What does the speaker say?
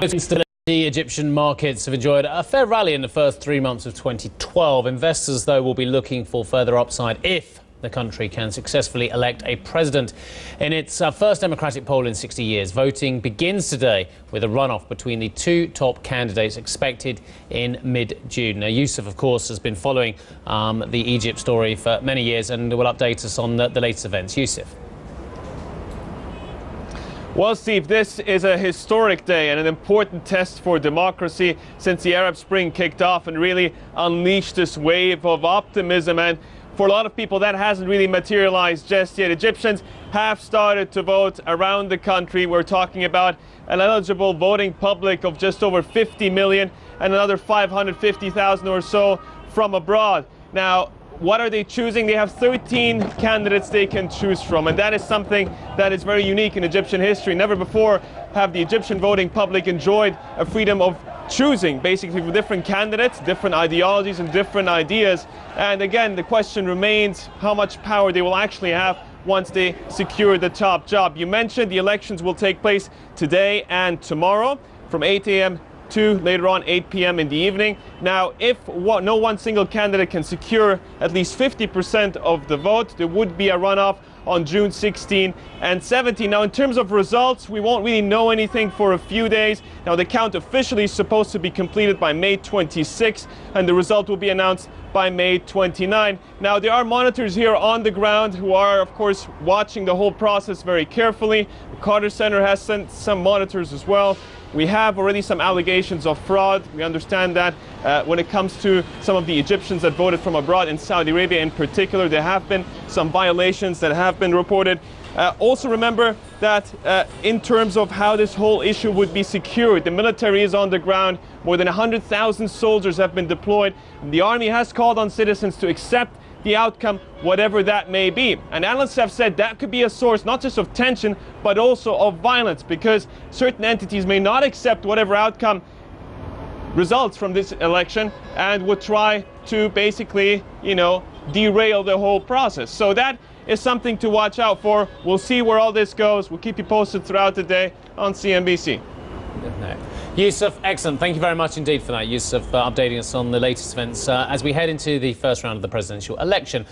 Instability. Egyptian markets have enjoyed a fair rally in the first 3 months of 2012. Investors, though, will be looking for further upside if the country can successfully elect a president. In its first democratic poll in 60 years, voting begins today with a runoff between the two top candidates expected in mid-June. Now, Yousef, of course, has been following the Egypt story for many years and will update us on the latest events. Yousef. Well, Steve, this is a historic day and an important test for democracy since the Arab Spring kicked off and really unleashed this wave of optimism. And for a lot of people, that hasn't really materialized just yet. Egyptians have started to vote around the country. We're talking about an eligible voting public of just over 50 million and another 550,000 or so from abroad. Now, what are they choosing? They have 13 candidates they can choose from, and that is something that is very unique in Egyptian history. Never before have the Egyptian voting public enjoyed a freedom of choosing, basically, for different candidates, different ideologies and different ideas. And again, the question remains how much power they will actually have once they secure the top job. You mentioned the elections will take place today and tomorrow from 8 a.m. to later on 8 p.m. in the evening. Now, if no one single candidate can secure at least 50% of the vote, there would be a runoff on June 16 and 17. Now, in terms of results, we won't really know anything for a few days. Now, the count officially is supposed to be completed by May 26, and the result will be announced by May 29. Now, there are monitors here on the ground who are, of course, watching the whole process very carefully. The Carter Center has sent some monitors as well. We have already some allegations of fraud. We understand that when it comes to some of the Egyptians that voted from abroad in Saudi Arabia in particular, there have been some violations that have been reported. Also remember that in terms of how this whole issue would be secured, the military is on the ground. More than 100,000 soldiers have been deployed. The army has called on citizens to accept the outcome, whatever that may be. And analysts have said that could be a source not just of tension, but also of violence, because certain entities may not accept whatever outcome results from this election and would try to basically, derail the whole process. So that is something to watch out for. We'll see where all this goes. We'll keep you posted throughout the day on CNBC. Yousef, excellent. Thank you very much indeed for that, Yousef, updating us on the latest events as we head into the first round of the presidential election.